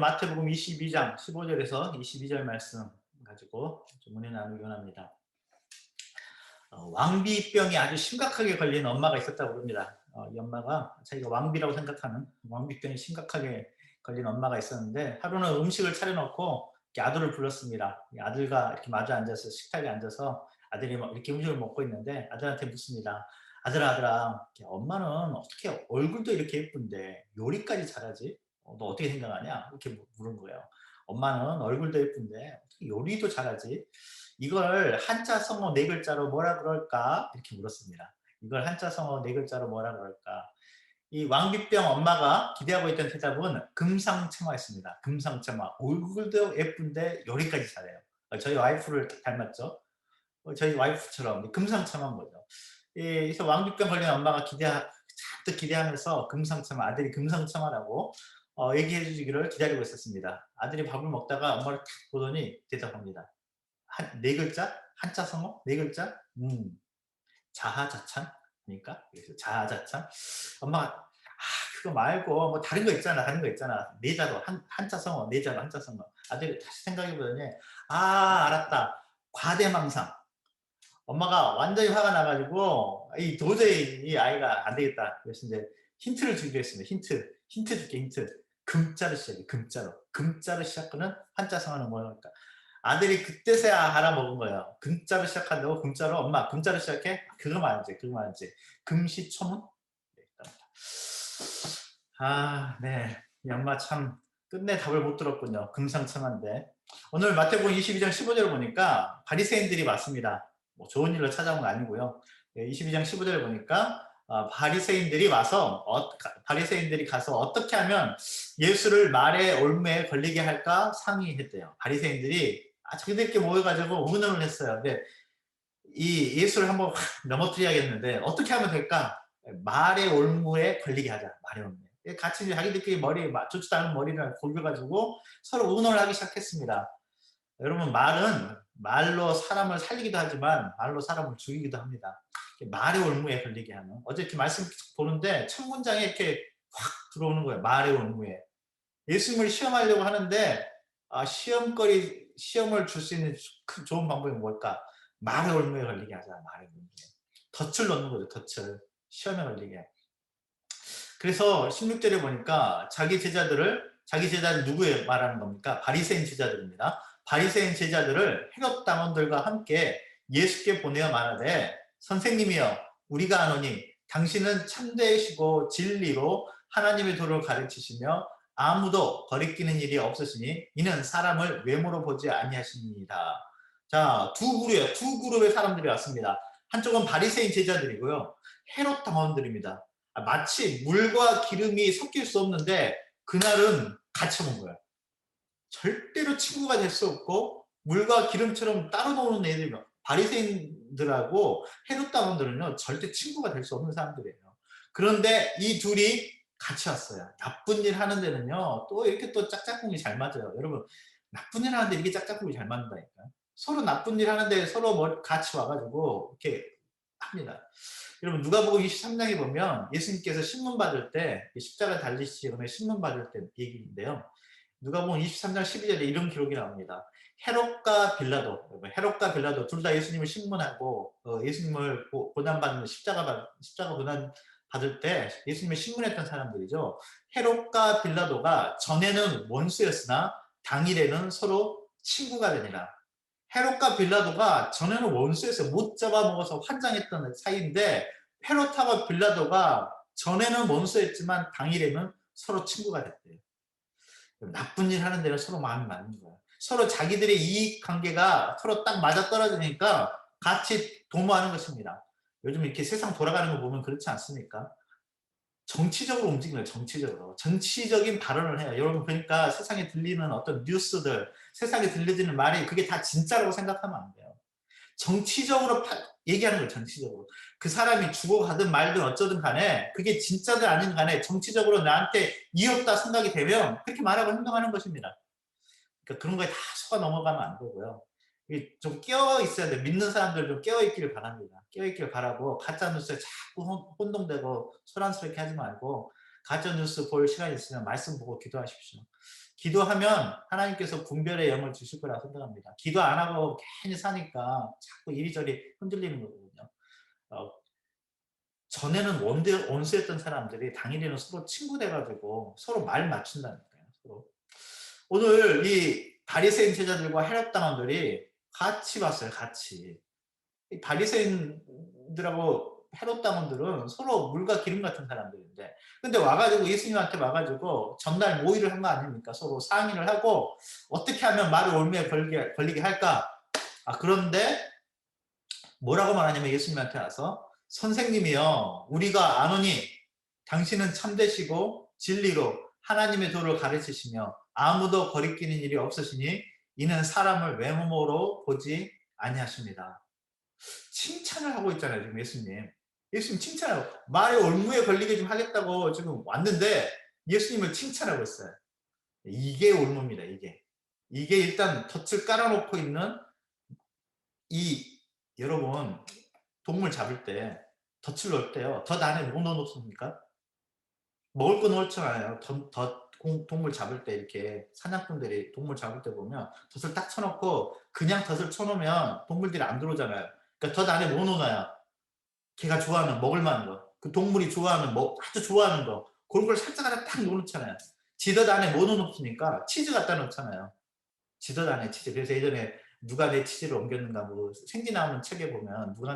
마태복음 22장 15절에서 22절 말씀 가지고 좀 은혜 나누기 원합니다. 왕비병이 아주 심각하게 걸린 엄마가 있었다고 합니다. 이 엄마가 자기가 왕비라고 생각하는 왕비병이 심각하게 걸린 엄마가 있었는데 하루는 음식을 차려놓고 아들을 불렀습니다. 아들과 이렇게 마주 앉아서 식탁에 앉아서 아들이 이렇게 음식을 먹고 있는데 아들한테 묻습니다. 아들아, 아들아, 엄마는 어떻게 얼굴도 이렇게 예쁜데 요리까지 잘하지? 너 어떻게 생각하냐? 이렇게 물은 거예요. 엄마는 얼굴도 예쁜데 어떻게 요리도 잘하지? 이걸 한자 성어 네 글자로 뭐라 그럴까? 이렇게 물었습니다. 이걸 한자 성어 네 글자로 뭐라 그럴까? 이 왕비병 엄마가 기대하고 있던 대답은 금상첨화였습니다. 금상첨화. 얼굴도 예쁜데 요리까지 잘해요. 저희 와이프를 닮았죠. 저희 와이프처럼 금상첨화인 거죠. 그래서 왕비병 걸린 엄마가 잔뜩 기대하면서 금상첨화, 아들이 금상첨화라고 얘기해 주기를 기다리고 있었습니다. 아들이 밥을 먹다가 엄마를 탁 보더니 대답합니다. 네 글자? 한자 성어? 네 글자? 자하자찬? 그러니까 그래서 자하자찬? 엄마가 그거 말고 뭐 다른 거 있잖아, 다른 거 있잖아. 네자로 한자 성어, 네자로 한자 성어. 아들이 다시 생각해 보더니 알았다. 과대망상. 엄마가 완전히 화가 나가지고 이 도저히 이 아이가 안 되겠다. 그래서 이제 힌트를 주기로 했습니다. 힌트 줄게, 힌트. 금자로 시작해. 금자로 시작하는 한자 성어는 뭐랄까? 아들이 그때서야 알아먹은 거예요. 금자로 시작한다고? 금자로? 엄마 금자로 시작해? 그거 말이지, 그거 말이지. 금시초문? 네, 네. 이 엄마 참 끝내 답을 못 들었군요. 금상첨화인데. 오늘 마태복음 22장 15절을 보니까 바리새인들이 왔습니다. 뭐 좋은 일로 찾아온 거 아니고요. 22장 15절을 보니까 바리새인들이 바리새인들이 가서 어떻게 하면 예수를 말의 올무에 걸리게 할까 상의했대요. 바리새인들이 자기들끼리 모여가지고 의논을 했어요. 근데 이 예수를 한번 넘어뜨려야겠는데 어떻게 하면 될까? 말의 올무에 걸리게 하자. 말의 올무에. 같이 자기들끼리 좋지도 않은 머리를 굴려가지고 서로 의논을 하기 시작했습니다. 여러분, 말은 말로 사람을 살리기도 하지만 말로 사람을 죽이기도 합니다. 말의 올무에 걸리게 하는. 어제 이렇게 말씀 보는데 첫 문장에 이렇게 확 들어오는 거예요. 말의 올무에. 예수님을 시험하려고 하는데 시험을 줄 수 있는 좋은 방법이 뭘까? 말의 올무에 걸리게 하자. 말의 올무에. 덫을 넣는 거죠. 덫을. 시험에 걸리게. 그래서 16절에 보니까 자기 제자들 누구에 말하는 겁니까? 바리새인 제자들입니다. 바리새인 제자들을 헤롯 당원들과 함께 예수께 보내어 말하되 선생님이여 우리가 아노니 당신은 참되시고 진리로 하나님의 도를 가르치시며 아무도 거리끼는 일이 없으시니 이는 사람을 외모로 보지 아니하십니다. 자, 두 그룹의 사람들이 왔습니다. 한쪽은 바리새인 제자들이고요. 헤롯 당원들입니다. 마치 물과 기름이 섞일 수 없는데 그날은 같이 온 거예요. 절대로 친구가 될 수 없고 물과 기름처럼 따로 노는 애들이 바리새인들하고 헤롯 당원들은요 절대 친구가 될 수 없는 사람들이에요. 그런데 이 둘이 같이 왔어요. 나쁜 일 하는 데는요 또 이렇게 또 짝짝꿍이 잘 맞아요. 여러분, 나쁜 일 하는데 이렇게 짝짝꿍이 잘 맞는다니까요. 서로 나쁜 일 하는데 서로 같이 와가지고 이렇게 합니다. 여러분, 누가복음 23장에 보면 예수님께서 신문 받을 때 십자가 달리시기 신문 받을 때 얘기인데요. 누가복음 23장 12절에 이런 기록이 나옵니다. 헤롯과 빌라도 둘 다 예수님을 신문하고 예수님을 고난받는 십자가 고난 받을 때 예수님을 신문했던 사람들이죠. 헤롯과 빌라도가 전에는 원수였으나 당일에는 서로 친구가 되니라. 헤롯과 빌라도가 전에는 원수였어요. 못 잡아먹어서 환장했던 사이인데 헤롯과 빌라도가 전에는 원수였지만 당일에는 서로 친구가 됐대요. 나쁜 일 하는 데는 서로 마음이 맞는 거예요. 서로 자기들의 이익 관계가 서로 딱 맞아떨어지니까 같이 도모하는 것입니다. 요즘 이렇게 세상 돌아가는 거 보면 그렇지 않습니까? 정치적으로 움직이는 거예요. 정치적인 발언을 해요. 여러분, 그러니까 세상에 들리는 어떤 뉴스들, 세상에 들려지는 말이 그게 다 진짜라고 생각하면 안 돼요. 정치적으로 얘기하는 거예요. 정치적으로. 그 사람이 죽어가든 말든 어쩌든 간에 그게 진짜든 아닌 간에 정치적으로 나한테 이롭다 생각이 되면 그렇게 말하고 행동하는 것입니다. 그러니까 그런 거에 다 속아 넘어가면 안 되고요. 좀 깨어 있어야 돼요. 믿는 사람들 좀 깨어 있기를 바랍니다. 깨어 있기를 바라고 가짜 뉴스에 자꾸 혼동되고 소란스럽게 하지 말고 가짜뉴스 볼 시간이 있으면 말씀 보고 기도하십시오. 기도하면 하나님께서 분별의 영을 주실 거라 생각합니다. 기도 안 하고 괜히 사니까 자꾸 이리저리 흔들리는 거거든요. 어, 전에는 원수였던 사람들이 당일에는 서로 친구 돼가지고 서로 말 맞춘다니까요. 서로. 오늘 이 바리새인 제자들과 헤롯 당원들이 같이 봤어요. 같이. 이 바리새인들하고 헤롯 당원들은 서로 물과 기름 같은 사람들인데, 근데 와가지고 예수님한테 와가지고 전날 모의를 한 거 아닙니까? 서로 상의를 하고 어떻게 하면 말을 올무에 걸리게 할까? 그런데 뭐라고 말하냐면 예수님한테 와서 선생님이요, 우리가 아노니 당신은 참되시고 진리로 하나님의 도를 가르치시며 아무도 거리끼는 일이 없으시니 이는 사람을 외모로 보지 아니하십니다. 칭찬을 하고 있잖아요, 지금 예수님. 예수님 칭찬하고, 말에 올무에 걸리게 좀 하겠다고 지금 왔는데 예수님을 칭찬하고 있어요. 이게 올무입니다, 이게. 이게 일단 덫을 깔아놓고 있는 이, 여러분, 동물 잡을 때 덫을 넣을 때요, 덫 안에 뭐 넣어놓습니까? 먹을 거 넣잖아요. 동물 잡을 때 이렇게 사냥꾼들이 동물 잡을 때 보면 덫을 딱 쳐놓고 그냥 덫을 쳐놓으면 동물들이 안 들어오잖아요. 그러니까 덫 안에 뭐 넣어놔요? 걔가 좋아하는 먹을 만한 거, 그 동물이 좋아하는 아주 좋아하는 거, 그런 걸 살짝 하나 딱 넣어놓잖아요. 지덧 안에 뭐 넣어놓습니까? 치즈 갖다 넣잖아요. 지덧 안에 치즈. 그래서 예전에 누가 내 치즈를 옮겼는가, 뭐 생기 나오는 책에 보면 누가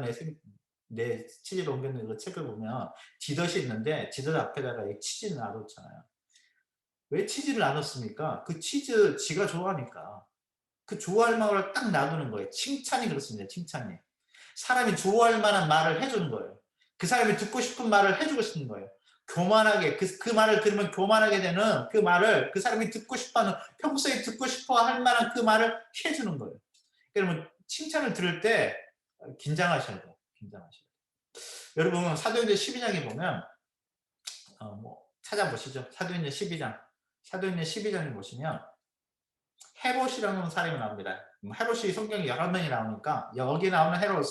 내 치즈를 옮겼는 그 책을 보면 지덧이 있는데 지덧 앞에다가 이 치즈를 놔뒀잖아요. 왜 치즈를 놔뒀습니까? 그 치즈 지가 좋아하니까. 그 좋아할 만을 딱 놔두는 거예요. 칭찬이 그렇습니다. 칭찬이. 사람이 좋아할 만한 말을 해주는 거예요. 그 사람이 듣고 싶은 말을 해주고 싶은 거예요. 교만하게, 그 말을 들으면 교만하게 되는 그 말을 그 사람이 듣고 싶어하는, 평소에 듣고 싶어 할 만한 그 말을 해주는 거예요. 그러면 칭찬을 들을 때 긴장하셔야 돼요. 긴장하셔야 돼요. 여러분, 사도행전 12장에 보면 찾아보시죠. 사도행전 12장. 사도행전 12장에 보시면 헤롯이라는 사람이 나옵니다. 헤롯이 성경에 여러 명이 나오니까 여기 나오는 헤롯은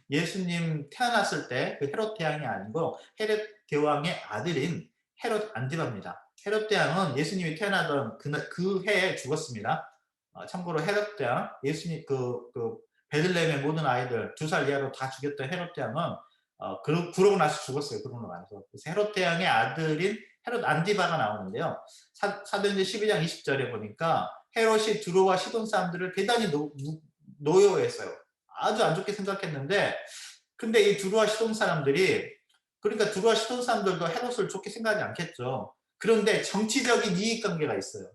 예수님 태어났을 때 그 헤롯 대왕이 아니고 헤롯 대왕의 아들인 헤롯 안디바입니다. 헤롯 대왕은 예수님이 태어나던 그 해에 죽었습니다. 참고로 헤롯 대왕, 예수님 그 베들레헴의 모든 아이들 2살 이하로 다 죽였던 헤롯 대왕은 그러고 나서 죽었어요. 그러고 나서. 그래서 헤롯 대왕의 아들인 헤롯 안디바가 나오는데요. 사도행전 12장 20절에 보니까 헤롯이 두로와 시돈 사람들을 대단히 노여워했어요. 아주 안 좋게 생각했는데, 근데 이 두로와 시돈 사람들이, 그러니까 두로와 시돈 사람들도 헤롯을 좋게 생각하지 않겠죠. 그런데 정치적인 이익관계가 있어요.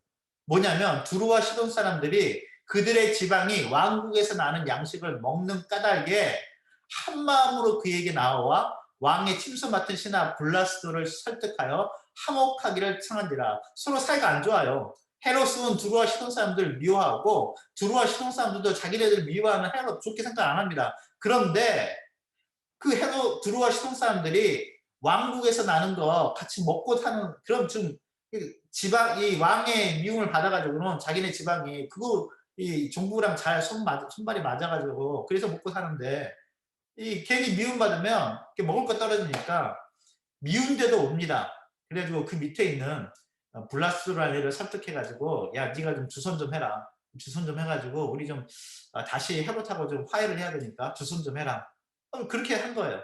뭐냐면 두로와 시돈 사람들이 그들의 지방이 왕국에서 나는 양식을 먹는 까닭에 한 마음으로 그에게 나와 왕의 침소 맡은 신하 블라스도를 설득하여 화목하기를 청한지라. 서로 사이가 안 좋아요. 헤롯은 두루와 시돈 사람들 미워하고 두루와 시돈 사람들도 자기네들 미워하는 헤롯 좋게 생각 안 합니다. 그런데 그 두루와 시돈 사람들이 왕국에서 나는 거 같이 먹고 사는 그런 좀 지방, 이 왕의 미움을 받아가지고는 자기네 지방이 이 종부랑 잘 손발이 맞아가지고 그래서 먹고 사는데, 이 괜히 미움받으면 먹을 거 떨어지니까 미운 데도 옵니다. 그래가지고 그 밑에 있는 블라스라는 애를 설득해가지고, 야, 네가 좀 주선 좀 해라. 주선 좀 해가지고 우리 좀 다시 헤롯하고 좀 화해를 해야 되니까 주선 좀 해라. 그렇게 한 거예요.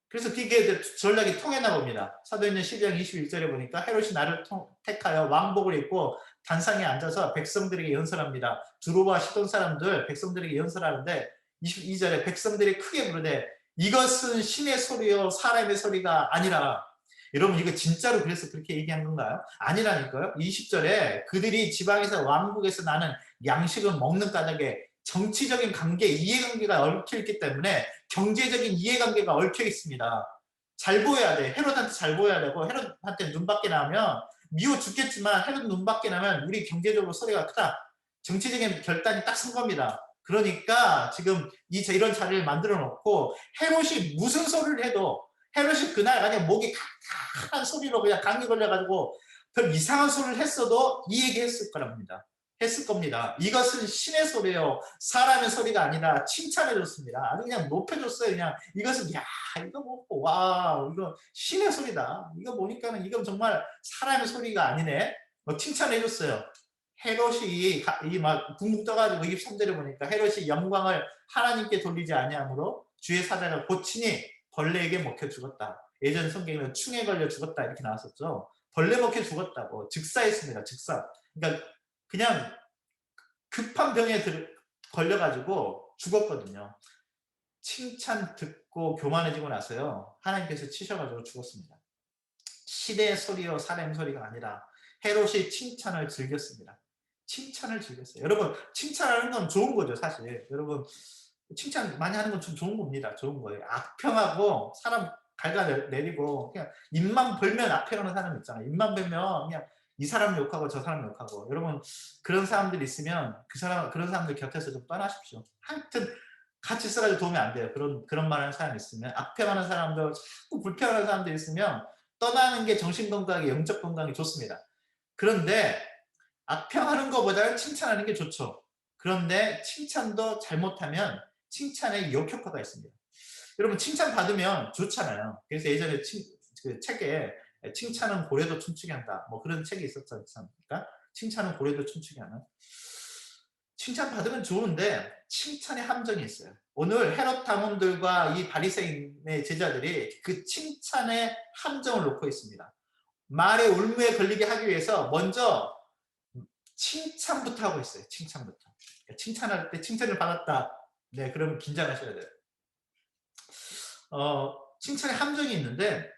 그래서 그게 전략이 통했나 봅니다. 사도행전 12장 21절에 보니까 헤롯이 나를 택하여 왕복을 입고 단상에 앉아서 백성들에게 연설합니다. 두로와 시돈 사람들 백성들에게 연설하는데 22절에 백성들이 크게 부르되 이것은 신의 소리요 사람의 소리가 아니라. 여러분, 이거 진짜로 그래서 그렇게 얘기한 건가요? 아니라니까요. 20절에 그들이 지방에서 왕국에서 나는 양식을 먹는 까닭에 정치적인 관계, 이해관계가 얽혀 있기 때문에 경제적인 이해관계가 얽혀 있습니다. 잘 보여야 돼. 헤롯한테 잘 보여야 되고, 헤롯한테 눈밖에 나면 미워 죽겠지만 헤롯 눈밖에 나면 우리 경제적으로 소리가 크다. 정치적인 결단이 딱 선 겁니다. 그러니까 지금 이런 자리를 만들어 놓고 헤롯이 무슨 소리를 해도, 헤롯이 그날 만약 목이 칵칵한 소리로 그냥 감기 걸려가지고 별 이상한 소리를 했어도 이 얘기 했을 거랍니다. 했을 겁니다. 이것은 신의 소리요 사람의 소리가 아니라 칭찬해 줬습니다. 아주 그냥 높여줬어요. 그냥 이것은 야 이거 뭐와 이거 신의 소리다. 이거 보니까는 이건 정말 사람의 소리가 아니네. 뭐 칭찬해 줬어요. 헤롯이 이막 붕붕 떠가지고 23절에 보니까 헤롯이 영광을 하나님께 돌리지 아니하므로 주의 사자가 고치니 벌레에게 먹혀 죽었다. 예전 성경에는 충에 걸려 죽었다 이렇게 나왔었죠. 벌레 먹혀 죽었다고 즉사했습니다. 즉사. 그러니까 그냥 급한 병에 걸려가지고 죽었거든요. 칭찬 듣고 교만해지고 나서요. 하나님께서 치셔가지고 죽었습니다. 시대의 소리요 사람의 소리가 아니라 헤롯이 칭찬을 즐겼습니다. 칭찬을 즐겼어요. 여러분 칭찬하는 건 좋은 거죠 사실. 여러분 칭찬 많이 하는 건 좀 좋은 겁니다. 좋은 거예요. 악평하고 사람 갉아내리고 그냥 입만 벌면 악평하는 사람 있잖아요. 입만 벌면 그냥 이 사람 욕하고 저 사람 욕하고 여러분 그런 사람들 있으면 그런 사람들 곁에서 좀 떠나십시오. 하여튼 같이 있어가지고 도움이 안 돼요. 그런 말하는 사람 있으면 악평하는 사람들 자꾸 불평하는 사람들 있으면 떠나는 게 정신건강에 영적 건강에 좋습니다. 그런데 악평하는 것보다는 칭찬하는 게 좋죠. 그런데 칭찬도 잘못하면 칭찬에 역효과가 있습니다. 여러분 칭찬 받으면 좋잖아요. 그래서 예전에 그 책에 칭찬은 고래도 춤추게 한다. 뭐 그런 책이 있었지 않습니까? 칭찬은 고래도 춤추게 하는. 칭찬 받으면 좋은데 칭찬의 함정이 있어요. 오늘 헤롯 당원들과 이 바리새인의 제자들이 그 칭찬의 함정을 놓고 있습니다. 말의 올무에 걸리게 하기 위해서 먼저 칭찬부터 하고 있어요. 칭찬부터. 칭찬할 때 칭찬을 받았다. 네, 그러면 긴장하셔야 돼요. 칭찬의 함정이 있는데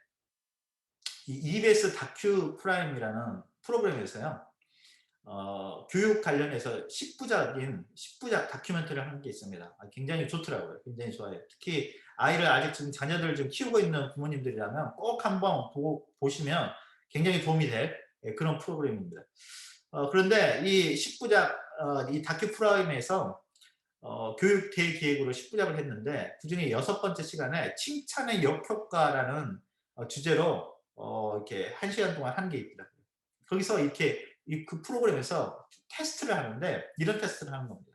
이 EBS 다큐 프라임이라는 프로그램에서요. 교육 관련해서 10부작 다큐멘터리를 하는 게 있습니다. 굉장히 좋더라고요. 굉장히 좋아요. 특히 아이를 아직 지금 자녀들을 좀 키우고 있는 부모님들이라면 꼭 한번 보시면 굉장히 도움이 될 그런 프로그램입니다. 그런데 이 10부작 이 다큐 프라임에서 교육 대기획으로 10부작을 했는데 그중에 6번째 시간에 칭찬의 역효과라는 주제로 이렇게 1시간 동안 한 게 있더라고요. 거기서 이렇게 그 프로그램에서 테스트를 하는데 이런 테스트를 하는 겁니다.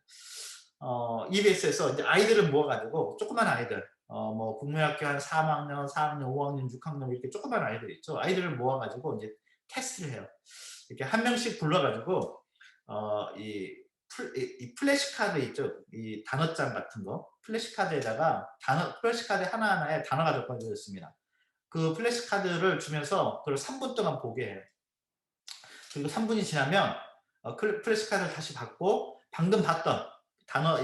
EBS에서 이제 아이들을 모아가지고 조그만 아이들 뭐 국민학교 한 3학년, 4학년, 5학년, 6학년 이렇게 조그만 아이들 있죠. 아이들을 모아가지고 이제 테스트를 해요. 이렇게 한 명씩 불러가지고 이 플래시카드 있죠. 이 단어장 같은 거 플래시카드에다가 플래시카드 하나하나에 단어가 적혀져 있습니다. 그 플래시카드를 주면서 그걸 3분 동안 보게 해요. 그리고 3분이 지나면 플래시카드를 다시 받고 방금 봤던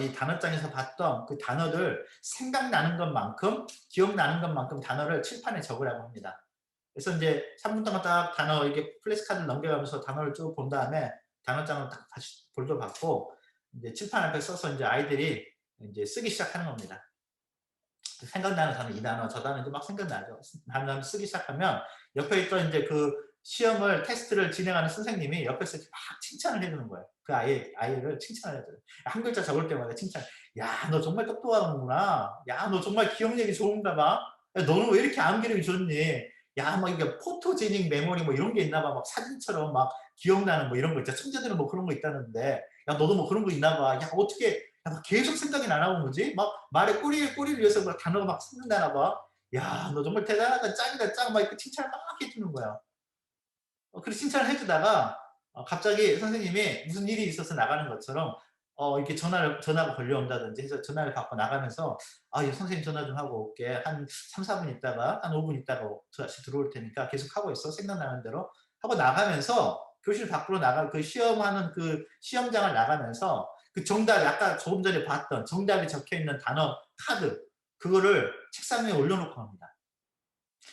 이 단어장에서 봤던 그 단어들 생각나는 것만큼 기억나는 것만큼 단어를 칠판에 적으라고 합니다. 그래서 이제 3분 동안 딱 단어 이렇게 플래시카드를 넘겨가면서 단어를 쭉 본 다음에 단어장을 딱 다시 돌려받고 이제 칠판 앞에 써서 이제 아이들이 이제 쓰기 시작하는 겁니다. 생각나는 단어 이 단어 저 단어 이제 막 생각나죠. 단어 쓰기 시작하면 옆에 있던 이제 그 시험을 테스트를 진행하는 선생님이 옆에서 막 칭찬을 해주는 거예요. 그 아이를 칭찬을 해줘요. 한 글자 적을 때마다 칭찬. 야, 너 정말 똑똑하구나. 야, 너 정말 기억력이 좋은가 봐. 야, 너는 왜 이렇게 암기력이 좋니? 야, 막 이게 포토제닉 메모리 뭐 이런 게 있나 봐. 막 사진처럼 막 기억나는 뭐 이런 거 있잖아. 천재들은 뭐 그런 거 있다는데. 야, 너도 뭐 그런 거 있나 봐. 야, 어떻게 야, 막 계속 생각이 나나 보지? 막 말에 꼬리를 위해서 막 단어가 막 생각나나 봐. 야, 너 정말 대단하다. 짱이다. 짱. 막 이렇게 칭찬을 막 해주는 거야. 그렇게 칭찬을 해주다가 갑자기 선생님이 무슨 일이 있어서 나가는 것처럼 이렇게 전화가 걸려온다든지 해서 전화를 받고 나가면서 예, 선생님 전화 좀 하고 올게. 한 3, 4분 있다가 한 5분 있다가 다시 들어올 테니까 계속 하고 있어. 생각나는 대로. 하고 나가면서 교실 밖으로 그 시험하는 그 시험장을 나가면서 그 정답 아까 조금 전에 봤던 정답이 적혀있는 단어 카드 그거를 책상 위에 올려놓고 합니다.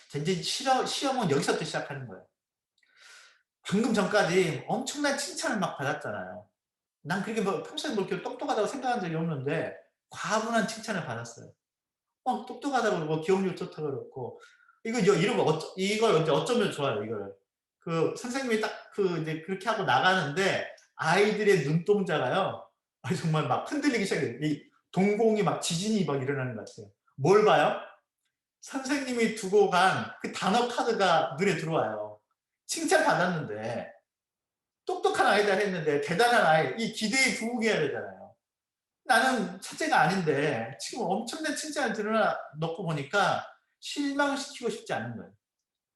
전체 시험은 여기서부터 시작하는 거예요. 방금 전까지 엄청난 칭찬을 막 받았잖아요. 난 그렇게 뭐 평소에 뭐 이렇게 똑똑하다고 생각한 적이 없는데 과분한 칭찬을 받았어요. 똑똑하다고 그러고 기억력 좋다고 그러고 이런 거 이걸 이제 어쩌면 좋아요. 이거를 그 선생님이 딱 그 이제 그렇게 하고 나가는데 아이들의 눈동자가요. 정말 막 흔들리기 시작해요. 이 동공이 막 지진이 막 일어나는 것 같아요. 뭘 봐요? 선생님이 두고 간 그 단어 카드가 눈에 들어와요. 칭찬 받았는데 똑똑한 아이다 했는데 대단한 아이, 이 기대에 부응해야 되잖아요. 나는 첫째가 아닌데 지금 엄청난 칭찬을 들어놓고 보니까 실망시키고 싶지 않은 거예요.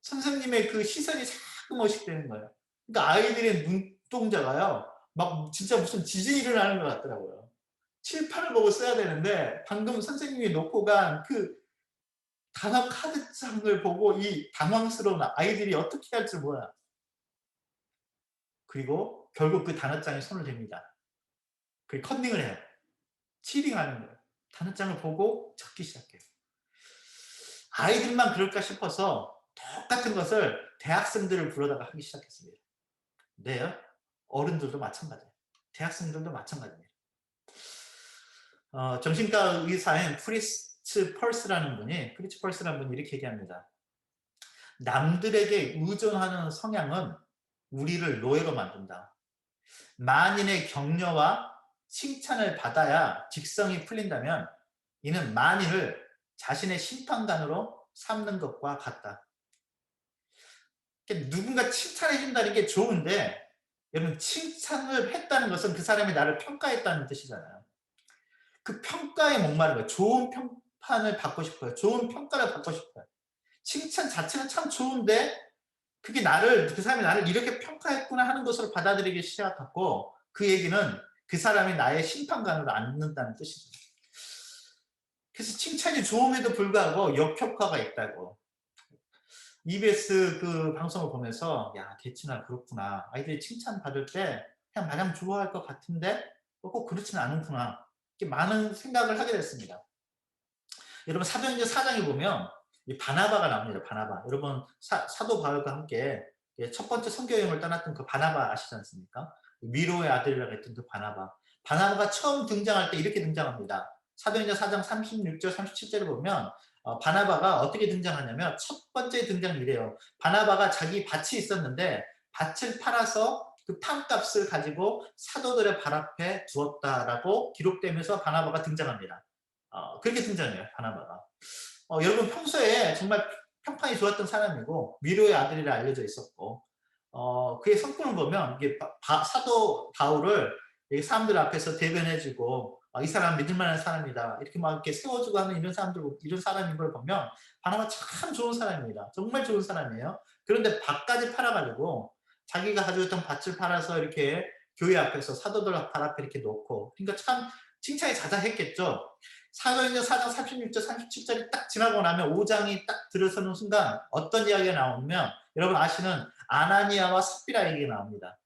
선생님의 그 시선이 자꾸 머식되는 거예요. 그러니까 아이들의 눈동자가요, 막 진짜 무슨 지진이 일어나는 것 같더라고요. 칠판을 보고 써야 되는데 방금 선생님이 놓고 간 그 단어 카드장을 보고 이 당황스러운 아이들이 어떻게 할지 몰라. 그리고 결국 그 단어장에 손을 댑니다. 그 컨닝을 해요. 치링하는 거예요. 단어장을 보고 적기 시작해요. 아이들만 그럴까 싶어서 똑같은 것을 대학생들을 불러다가 하기 시작했습니다. 네, 어른들도 마찬가지예요. 대학생들도 마찬가지입니다. 정신과 의사인 프리츠 펄스라는 분이 이렇게 얘기합니다. 남들에게 의존하는 성향은 우리를 노예로 만든다. 만인의 격려와 칭찬을 받아야 직성이 풀린다면 이는 만인을 자신의 심판관으로 삼는 것과 같다. 누군가 칭찬해 준다는 게 좋은데, 여러분 칭찬을 했다는 것은 그 사람이 나를 평가했다는 뜻이잖아요. 그 평가에 목마른 거예요. 좋은 평판을 받고 싶어요. 좋은 평가를 받고 싶어요. 칭찬 자체는 참 좋은데 그게 그 사람이 나를 이렇게 평가했구나 하는 것으로 받아들이기 시작하고, 그 얘기는 그 사람이 나의 심판관으로 앉는다는 뜻이죠. 그래서 칭찬이 좋음에도 불구하고 역효과가 있다고. EBS 그 방송을 보면서 야, 개친아 그렇구나. 아이들이 칭찬 받을 때 그냥 마냥 좋아할 것 같은데 꼭 그렇지는 않구나. 이렇게 많은 생각을 하게 됐습니다. 여러분 사도행전 4장에 보면 이 바나바가 나옵니다. 바나바. 여러분 사도 바울과 함께 첫 번째 선교여행을 떠났던 그 바나바 아시지 않습니까? 미로의 아들이라고 했던 그 바나바. 바나바가 처음 등장할 때 이렇게 등장합니다. 사도행전 4장 36절 37절을 보면 바나바가 어떻게 등장하냐면 첫 번째 등장 이래요. 바나바가 자기 밭이 있었는데 밭을 팔아서 그 판값을 가지고 사도들의 발 앞에 두었다라고 기록되면서 바나바가 등장합니다. 그렇게 등장해요, 바나바가. 여러분 평소에 정말 평판이 좋았던 사람이고 미로의 아들이라 알려져 있었고, 그의 성품을 보면 이게 사도 바울을 사람들 앞에서 대변해주고 이 사람 믿을만한 사람이다 이렇게 막 이렇게 세워주고 하는 이런 사람인 걸 보면 바나바 참 좋은 사람입니다. 정말 좋은 사람이에요. 그런데 밭까지 팔아가지고 자기가 가지고 있던 밭을 팔아서 이렇게 교회 앞에서 사도들 발 앞에 이렇게 놓고, 그러니까 참 칭찬이 자자했겠죠. 사도행전 4장 36절 37절이 딱 지나고 나면 5장이 딱 들어서는 순간 어떤 이야기가 나오면 여러분 아시는 아나니아와 삽비라 얘기가 나옵니다.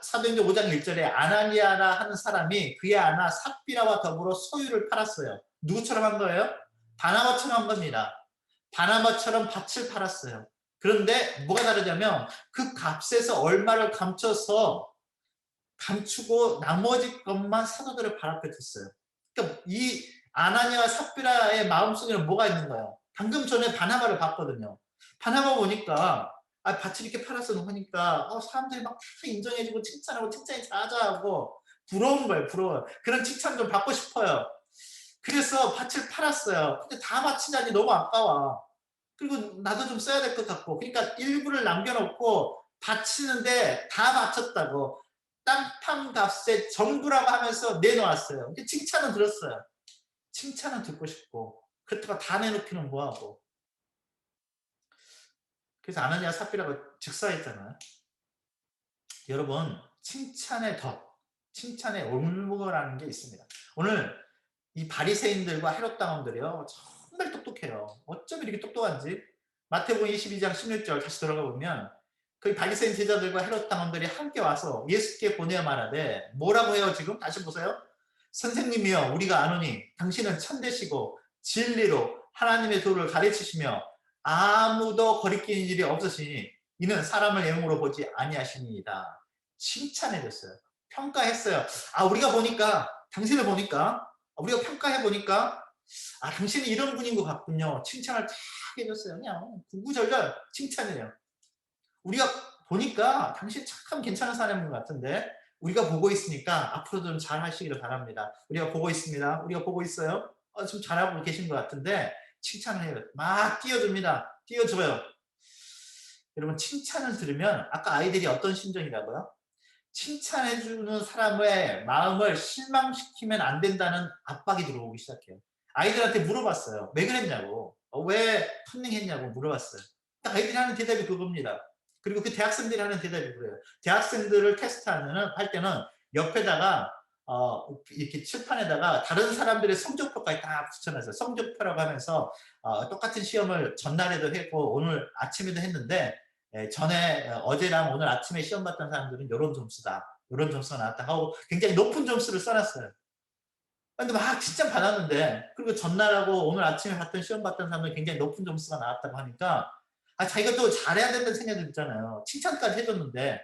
사도행전 5장 1절에 아나니아라 하는 사람이 그의 아나 삽비라와 더불어 소유를 팔았어요. 누구처럼 한 거예요? 바나바처럼 한 겁니다. 바나바처럼 밭을 팔았어요. 그런데 뭐가 다르냐면 그 값에서 얼마를 감추고 나머지 것만 사도들의 발 앞에 뒀어요. 그러니까 이 아나니아와 삽비라의 마음속에는 뭐가 있는 거예요? 방금 전에 바나바를 봤거든요. 바나바 보니까 밭을 이렇게 팔아서 놓으니까 사람들이 막 다 인정해주고 칭찬하고 칭찬이 자자하고 부러운 거예요. 부러워요. 그런 칭찬 좀 받고 싶어요. 그래서 밭을 팔았어요. 근데 다 바치자니 너무 아까워. 그리고 나도 좀 써야 될 것 같고, 그러니까 일부를 남겨놓고 바치는데 다 바쳤다고 땅판 값의 전부라고 하면서 내놓았어요. 칭찬은 들었어요. 칭찬은 듣고 싶고, 그렇다고 다 내놓기는 뭐하고. 그래서 아나니아 삽비라고 즉사했잖아요. 여러분 칭찬의 덫, 칭찬의 올무라는 게 있습니다. 오늘 이 바리새인들과 헤롯 당원들이요 정말 똑똑해요. 어쩜 이렇게 똑똑한지. 마태복음 22장 16절 다시 돌아가 보면 그 바리새인 제자들과 헤롯 당원들이 함께 와서 예수께 보내어 말하되 뭐라고 해요? 지금 다시 보세요. 선생님이여 우리가 아노니 당신은 참되시고 진리로 하나님의 도를 가르치시며 아무도 거리끼는 일이 없으시니 이는 사람을 영으로 보지 아니하시니이다. 칭찬해줬어요. 평가했어요. 우리가 보니까 당신을 보니까 우리가 평가해 보니까 당신이 이런 분인 것 같군요. 칭찬을 탁 해줬어요. 그냥 구구절절 칭찬이에요. 우리가 보니까 당신 참 괜찮은 사람인 것 같은데 우리가 보고 있으니까 앞으로도 좀 잘 하시기를 바랍니다. 우리가 보고 있습니다. 우리가 보고 있어요. 좀 잘하고 계신 것 같은데 칭찬을 해요. 막 띄워줍니다. 띄워줘요. 여러분 칭찬을 들으면 아까 아이들이 어떤 심정이라고요? 칭찬해주는 사람의 마음을 실망시키면 안 된다는 압박이 들어오기 시작해요. 아이들한테 물어봤어요. 왜 그랬냐고. 왜 컨닝했냐고 물어봤어요. 아이들이 하는 대답이 그겁니다. 그리고 그 대학생들이 하는 대답이 그래요. 대학생들을 테스트하면은 할 때는 옆에다가 이렇게 칠판에다가 다른 사람들의 성적표까지 다 붙여놨어요. 성적표라고 하면서 똑같은 시험을 전날에도 했고 오늘 아침에도 했는데 전에 어제랑 오늘 아침에 시험 봤던 사람들은 이런 점수다. 이런 점수가 나왔다 하고 굉장히 높은 점수를 써놨어요. 근데 막 칭찬 받았는데 그리고 전날하고 오늘 아침에 봤던 시험 봤던 사람은 굉장히 높은 점수가 나왔다고 하니까 자기가 또 잘해야 된다는 생각이 들잖아요. 칭찬까지 해줬는데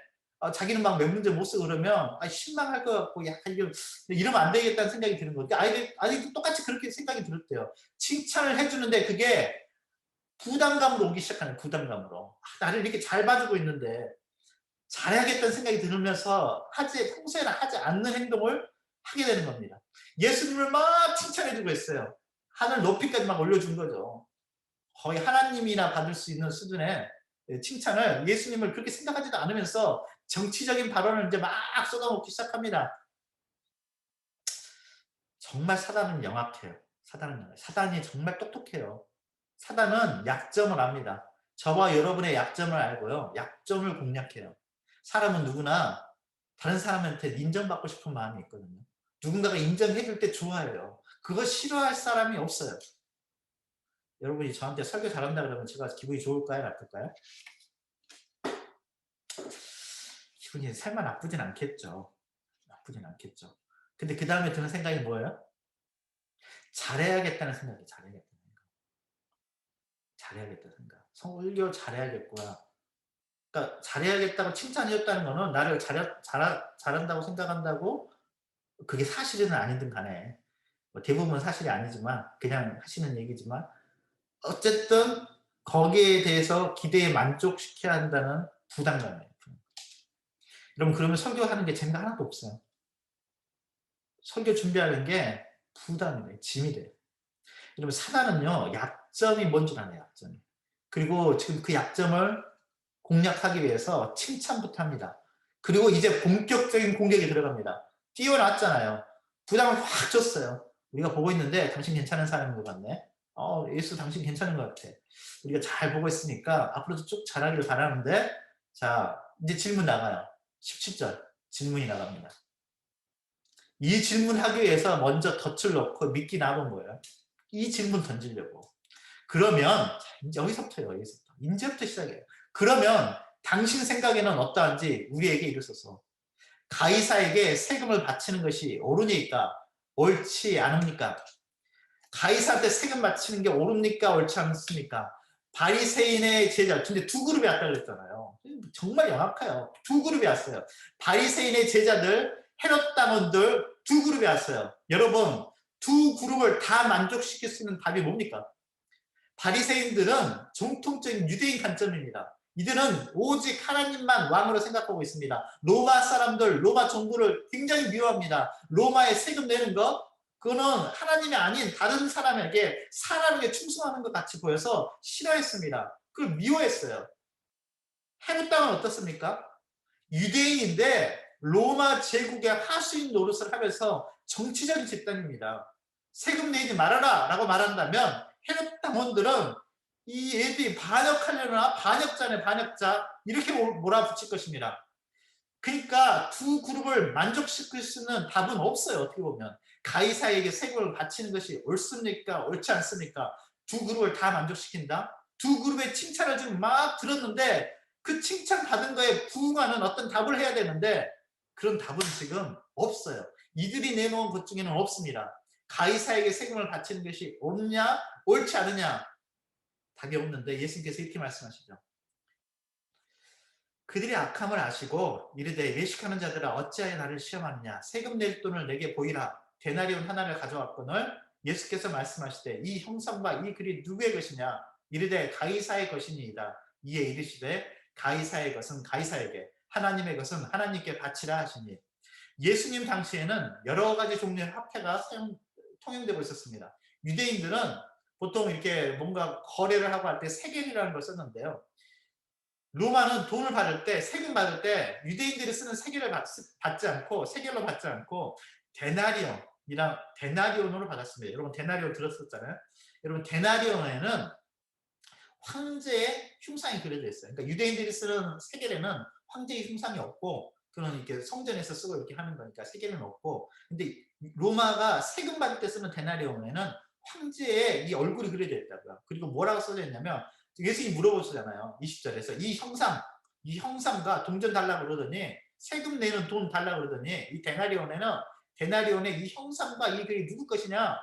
자기는 막 몇 문제 못 쓰고 그러면 실망할 것 같고 야 이러면 안 되겠다는 생각이 드는 거예요. 아이들도 똑같이 그렇게 생각이 들었대요. 칭찬을 해주는데 그게 부담감으로 오기 시작하는 부담감으로 나를 이렇게 잘 봐주고 있는데 잘해야겠다는 생각이 들으면서 평소에는 하지 않는 행동을 하게 되는 겁니다. 예수님을 막 칭찬해주고 있어요. 하늘 높이까지 막 올려준 거죠. 거의 하나님이나 받을 수 있는 수준의 칭찬을 예수님을 그렇게 생각하지도 않으면서 정치적인 발언을 이제 막 쏟아놓기 시작합니다. 정말 사단은 영악해요. 사단이 정말 똑똑해요. 사단은 약점을 압니다. 저와 여러분의 약점을 알고요. 약점을 공략해요. 사람은 누구나 다른 사람한테 인정받고 싶은 마음이 있거든요. 누군가가 인정해 줄 때 좋아해요. 그거 싫어할 사람이 없어요. 여러분이 저한테 설교 잘한다 그러면 제가 기분이 좋을까요? 나쁠까요? 기분이 설마 나쁘진 않겠죠. 나쁘진 않겠죠. 근데 그 다음에 드는 생각이 뭐예요? 잘해야겠다는 생각이 잘해야겠다는 생각. 설교 잘해야겠구나. 그러니까 잘해야겠다고 칭찬해줬다는 거는 나를 잘한다고 생각한다고 그게 사실은 아니든 간에 대부분 사실이 아니지만 그냥 하시는 얘기지만 어쨌든 거기에 대해서 기대에 만족시켜야 한다는 부담감이에요. 여러분 그러면 설교하는 게 재미가 하나도 없어요. 설교 준비하는 게 부담이 돼요. 짐이 돼요. 여러분 사단은요. 약점이 뭔 줄 아나요. 약점이. 그리고 지금 그 약점을 공략하기 위해서 칭찬부터 합니다. 그리고 이제 본격적인 공격이 들어갑니다. 띄워놨잖아요. 부담을 확 줬어요. 우리가 보고 있는데 당신 괜찮은 사람인 것 같네. 예수 당신 괜찮은 것 같아. 우리가 잘 보고 있으니까 앞으로도 쭉 잘하기를 바라는데 자 이제 질문 나가요. 17절 질문이 나갑니다. 이 질문하기 위해서 먼저 덫을 넣고 미끼 나온 거예요. 이 질문 던지려고. 그러면 여기서부터요. 이제부터 시작이에요. 그러면 당신 생각에는 어떠한지 우리에게 이르소서. 가이사에게 세금을 바치는 것이 옳으니까 옳지 않습니까? 가이사한테 세금 바치는 게 옳습니까? 옳지 않습니까? 바리새인의 제자, 근데 두 그룹이 왔다 그랬잖아요. 정말 영악해요. 두 그룹이 왔어요. 바리새인의 제자들, 헤롯 당원들 두 그룹이 왔어요. 여러분, 두 그룹을 다 만족시킬 수 있는 답이 뭡니까? 바리새인들은 정통적인 유대인 관점입니다. 이들은 오직 하나님만 왕으로 생각하고 있습니다. 로마 사람들, 로마 정부를 굉장히 미워합니다. 로마에 세금 내는 것, 그거는 하나님이 아닌 다른 사람에게 사람에게 충성하는 것 같이 보여서 싫어했습니다. 그걸 미워했어요. 헤롯 땅은 어떻습니까? 유대인인데 로마 제국의 하수인 노릇을 하면서 정치적인 집단입니다. 세금 내지 말아라 라고 말한다면 헤롯 당원들은 이 애들이 반역하려나 반역자네 반역자 이렇게 몰아붙일 것입니다. 그러니까 두 그룹을 만족시킬 수 있는 답은 없어요. 어떻게 보면 가이사에게 세금을 바치는 것이 옳습니까? 옳지 않습니까? 두 그룹을 다 만족시킨다? 두 그룹의 칭찬을 지금 막 들었는데 그 칭찬받은 거에 부응하는 어떤 답을 해야 되는데 그런 답은 지금 없어요. 이들이 내놓은 것 중에는 없습니다. 가이사에게 세금을 바치는 것이 옳냐 옳지 않느냐 답이 없는데 예수님께서 이렇게 말씀하시죠. 그들의 악함을 아시고 이르되 외식하는 자들아 어찌하여 나를 시험하느냐 세금 낼 돈을 내게 보이라 데나리온 하나를 가져왔거늘 예수께서 말씀하시되 이 형상과 이 글이 누구의 것이냐 이르되 가이사의 것이니이다. 이에 이르시되 가이사의 것은 가이사에게 하나님의 것은 하나님께 바치라 하시니 예수님 당시에는 여러 가지 종류의 화폐가 통용되고 있었습니다. 유대인들은 보통 이렇게 뭔가 거래를 하고 할 때 세겔이라는 걸 썼는데요. 로마는 돈을 받을 때, 세금 받을 때 유대인들이 쓰는 세겔을 받지 않고, 세겔로 받지 않고 데나리온이랑 데나리온으로 받았습니다. 여러분 데나리온 들었었잖아요. 여러분 데나리온에는 황제의 흉상이 그려져 있어요. 그러니까 유대인들이 쓰는 세겔에는 황제의 흉상이 없고, 그런 이렇게 성전에서 쓰고 이렇게 하는 거니까 세겔은 없고, 근데 로마가 세금 받을 때 쓰는 데나리온에는 황제의 이 얼굴이 그려져 있다고요. 그리고 뭐라고 써져 있냐면, 예수님이 물어보시잖아요. 20절에서 이 형상과 동전 달라고 그러더니, 세금 내는 돈 달라고 그러더니, 이 데나리온의 이 형상과 이 글이 누구 것이냐?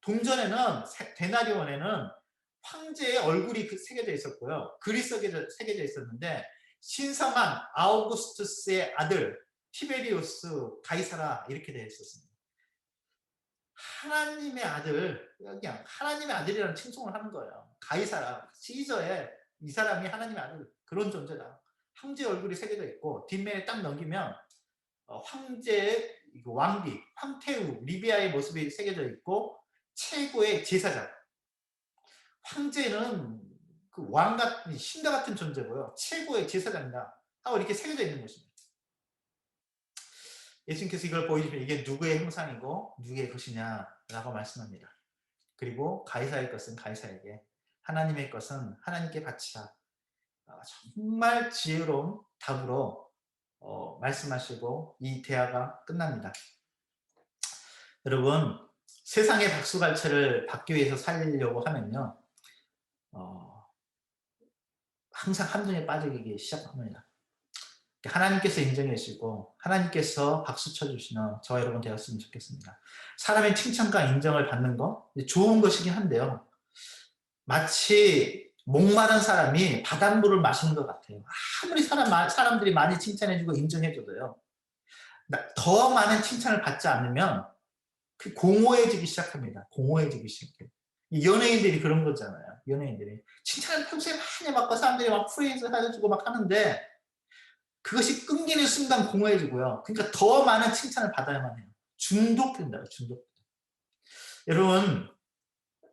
동전에는, 데나리온에는 황제의 얼굴이 새겨져 있었고요. 글이 새겨져 있었는데, 신성한 아우구스투스의 아들 티베리우스 가이사라 이렇게 되어 있었습니다. 하나님의 아들, 그냥 하나님의 아들이라는 칭송을 하는 거예요. 가이사라, 시저의 이 사람이 하나님의 아들, 그런 존재다. 황제 얼굴이 새겨져 있고, 뒷면에 딱 넘기면 황제의 왕비, 황태우, 리비아의 모습이 새겨져 있고, 최고의 제사장. 황제는 그 왕 같은, 신과 같은 존재고요. 최고의 제사장이다 하고 이렇게 새겨져 있는 것입니다. 예수님께서 이걸 보여주시면 이게 누구의 형상이고 누구의 것이냐라고 말씀합니다. 그리고 가이사의 것은 가이사에게, 하나님의 것은 하나님께 바치라. 정말 지혜로운 답으로 말씀하시고 이 대화가 끝납니다. 여러분, 세상의 박수갈채를 받기 위해서 살리려고 하면요, 항상 함정에 빠지기 시작합니다. 하나님께서 인정해 주시고 하나님께서 박수 쳐주시는 저와 여러분 되었으면 좋겠습니다. 사람의 칭찬과 인정을 받는 거 좋은 것이긴 한데요, 마치 목마른 사람이 바닷물을 마시는 것 같아요. 아무리 사람들이 많이 칭찬해주고 인정해줘도요, 더 많은 칭찬을 받지 않으면 공허해지기 시작합니다. 공허해지기 시작해요. 연예인들이 그런 거잖아요. 연예인들이 칭찬을 평소에 많이 받고 사람들이 막 프레이즈 해주고 막 하는데, 그것이 끊기는 순간 공허해지고요. 그러니까 더 많은 칭찬을 받아야만 해요. 중독된다. 중독. 여러분,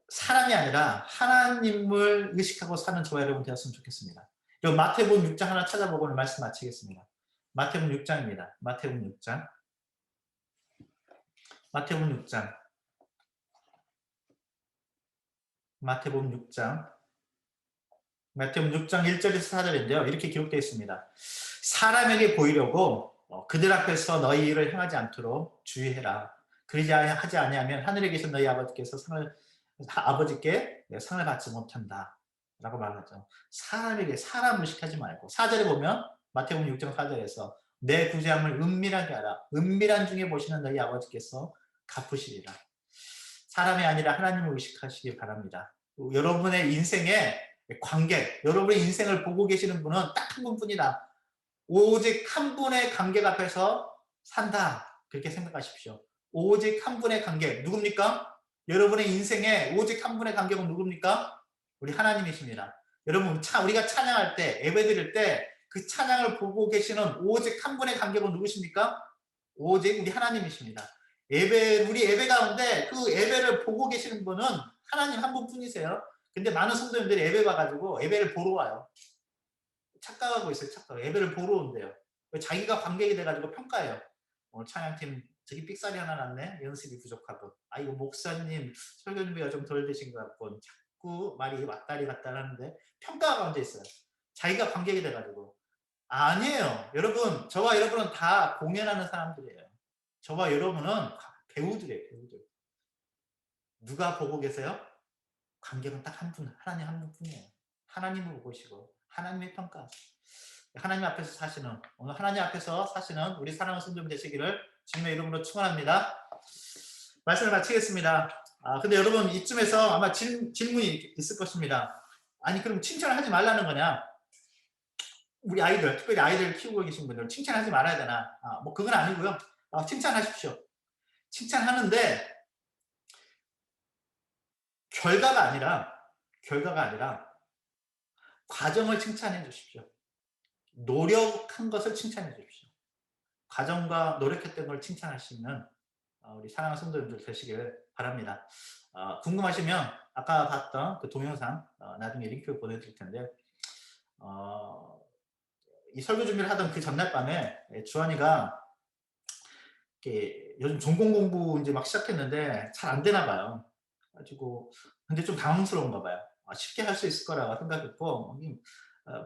사람이 아니라 하나님을 의식하고 사는 저와 여러분 되었으면 좋겠습니다. 여러분, 마태복음 6장 하나 찾아보고 오늘 말씀 마치겠습니다. 마태복음 6장입니다. 마태복음 6장. 마태복음 6장. 마태복음 6장. 마태복음 6장 1절에서 4절인데요. 이렇게 기록되어 있습니다. 사람에게 보이려고 그들 앞에서 너희 일을 행하지 않도록 주의해라. 그러지 하지 아니하면 하늘에 계신 너희 아버지께 상을 받지 못한다 라고 말하죠. 사람에게, 사람 의식하지 말고, 4절에 보면 마태복음 6장 4절에서 내 구제함을 은밀하게 하라. 은밀한 중에 보시는 너희 아버지께서 갚으시리라. 사람이 아니라 하나님을 의식하시기 바랍니다. 여러분의 인생의 관객, 여러분의 인생을 보고 계시는 분은 딱 한 분뿐이다. 오직 한 분의 관객 앞에서 산다. 그렇게 생각하십시오. 오직 한 분의 관객. 누굽니까? 여러분의 인생에 오직 한 분의 관객은 누굽니까? 우리 하나님이십니다. 여러분, 우리가 찬양할 때, 예배드릴 때 그 찬양을 보고 계시는 오직 한 분의 관객은 누구십니까? 오직 우리 하나님이십니다. 우리 예배 가운데 그 예배를 보고 계시는 분은 하나님 한 분뿐이세요. 근데 많은 성도님들이 예배 봐가지고 예배를 보러 와요. 착각하고 있어요. 착각. 예배를 보러 온대요. 자기가 관객이 돼가지고 평가해요. 오늘 찬양팀 저기 삑사리 하나 났네. 연습이 부족하고. 아, 이거 목사님 설교 준비가 좀 덜 되신 것 같고. 자꾸 말이 왔다리 갔다리 하는데 평가가 앉아 있어요. 자기가 관객이 돼가지고. 아니에요. 여러분, 저와 여러분은 다 공연하는 사람들이에요. 저와 여러분은 배우들이에요. 배우들. 누가 보고 계세요? 관객은 딱 한 분, 하나님 한 분뿐이에요. 하나님을 보시고 하나님의 평가, 하나님 앞에서 사시는, 오늘 하나님 앞에서 사시는 우리 사랑하는 성도님 되시기를 주님의 이름으로 축원합니다. 말씀을 마치겠습니다. 근데 여러분, 이쯤에서 아마 질문이 있을 것입니다. 아니, 그럼 칭찬을 하지 말라는 거냐? 우리 아이들, 특별히 아이들 키우고 계신 분들 칭찬하지 말아야 되나? 뭐 그건 아니고요. 칭찬하십시오. 칭찬하는데 결과가 아니라 과정을 칭찬해 주십시오. 노력한 것을 칭찬해 주십시오. 과정과 노력했던 걸 칭찬하시는 우리 사랑하는 성도님들 되시길 바랍니다. 궁금하시면 아까 봤던 그 동영상 나중에 링크 보내드릴 텐데 이 설교 준비를 하던 그 전날 밤에 주한이가 요즘 전공 공부 이제 막 시작했는데 잘 안 되나 봐요. 가지고 근데 좀 당황스러운가 봐요. 쉽게 할 수 있을 거라고 생각했고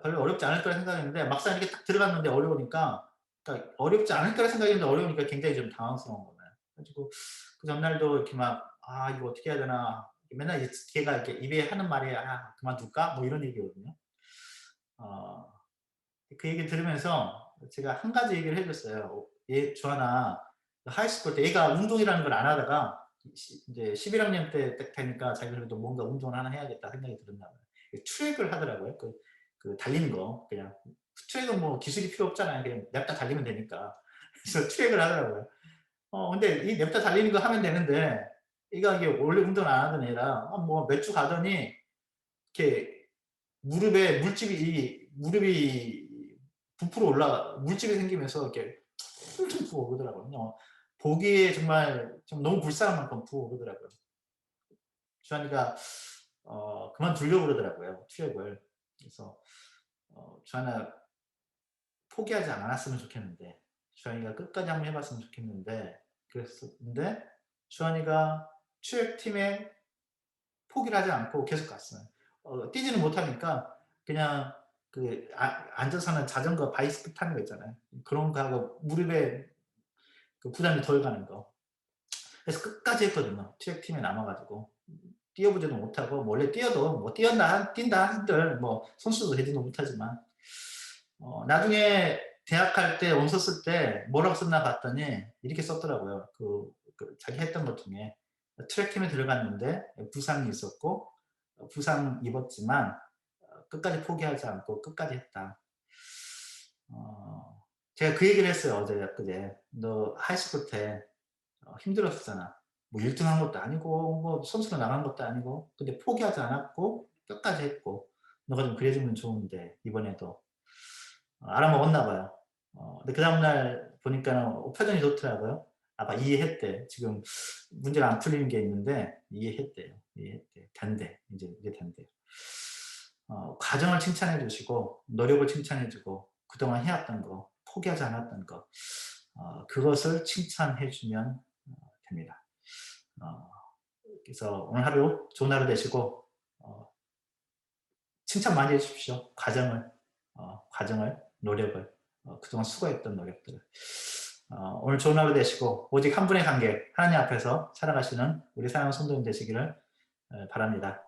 별로 어렵지 않을 거라 생각했는데 막상 이렇게 딱 들어갔는데 어려우니까 그러니까 어렵지 않을 거라 생각했는데 어려우니까 굉장히 좀 당황스러운 거예요. 가지고 그 전날도 이렇게 막 이거 어떻게 해야 되나 맨날 이제 걔가 이렇게 입에 하는 말이 그만둘까 뭐 이런 얘기거든요. 어, 그 얘기 들으면서 제가 한 가지 얘기를 해줬어요. 얘 주하나 하이스쿨 때 얘가 운동이라는 걸 안 하다가 이제 11학년 때 딱 되니까 자기가 그래도 뭔가 운동을 하나 해야겠다 생각이 들었나 봐요. 트랙을 하더라고요. 그 달리는 거 그냥 트랙은 뭐 기술이 필요 없잖아요. 그냥 냅다 달리면 되니까. 그래서 트랙을 하더라고요. 근데 이 냅다 달리는 거 하면 되는데 얘가 이게 원래 운동을 안 하던 애라 뭐 몇 주 가더니 이렇게 무릎이 부풀어 올라가 물집이 생기면서 이렇게 퉁퉁 부어오르더라고요. 보기에 정말 좀 너무 불쌍한 만큼 부어오르더라고요. 주한이가 그만두려고 그러더라고요. 트랙을. 그래서 주한아 포기하지 않았으면 좋겠는데 주한이가 끝까지 한번 해봤으면 좋겠는데 그랬었는데 주한이가 트랙팀에 포기를 하지 않고 계속 갔어요. 뛰지는 못하니까 그냥 앉아서는 자전거 바이스크 타는 거 있잖아요. 그런 거 하고 무릎에 그 부담이 덜 가는 거. 그래서 끝까지 했거든요. 트랙팀에 남아가지고. 뛰어보지도 못하고, 원래 뛰어도, 뭐, 뛴다 한들, 뭐, 선수도 되지도 못하지만, 나중에 대학 갈 때, 원서 쓸 때, 뭐라고 썼나 봤더니, 이렇게 썼더라고요. 자기 했던 것 중에. 트랙팀에 들어갔는데, 부상이 있었고, 부상 입었지만, 끝까지 포기하지 않고, 끝까지 했다. 제가 그 얘기를 했어요, 어제, 그제. 너 하이스쿨 때, 힘들었었잖아. 뭐 1등 한 것도 아니고 뭐 선수로 나간 것도 아니고 근데 포기하지 않았고 끝까지 했고 너가 좀 그래주면 좋은데 이번에도 알아먹었나 봐요. 근데 그 다음날 보니까 표정이 좋더라고요. 아까 이해했대. 지금 문제가 안 풀리는 게 있는데 이해했대요. 이해했대. 된대. 이제 된대요. 과정을 칭찬해 주시고 노력을 칭찬해 주고 그동안 해왔던 거 포기하지 않았던 거 그것을 칭찬해 주면 됩니다. 그래서 오늘 하루 좋은 하루 되시고 칭찬 많이 해주십시오. 과정을 노력을 그동안 수고했던 노력들을 오늘 좋은 하루 되시고 오직 한 분의 관계 하나님 앞에서 살아가시는 우리 사랑하는 성도님 되시기를 바랍니다.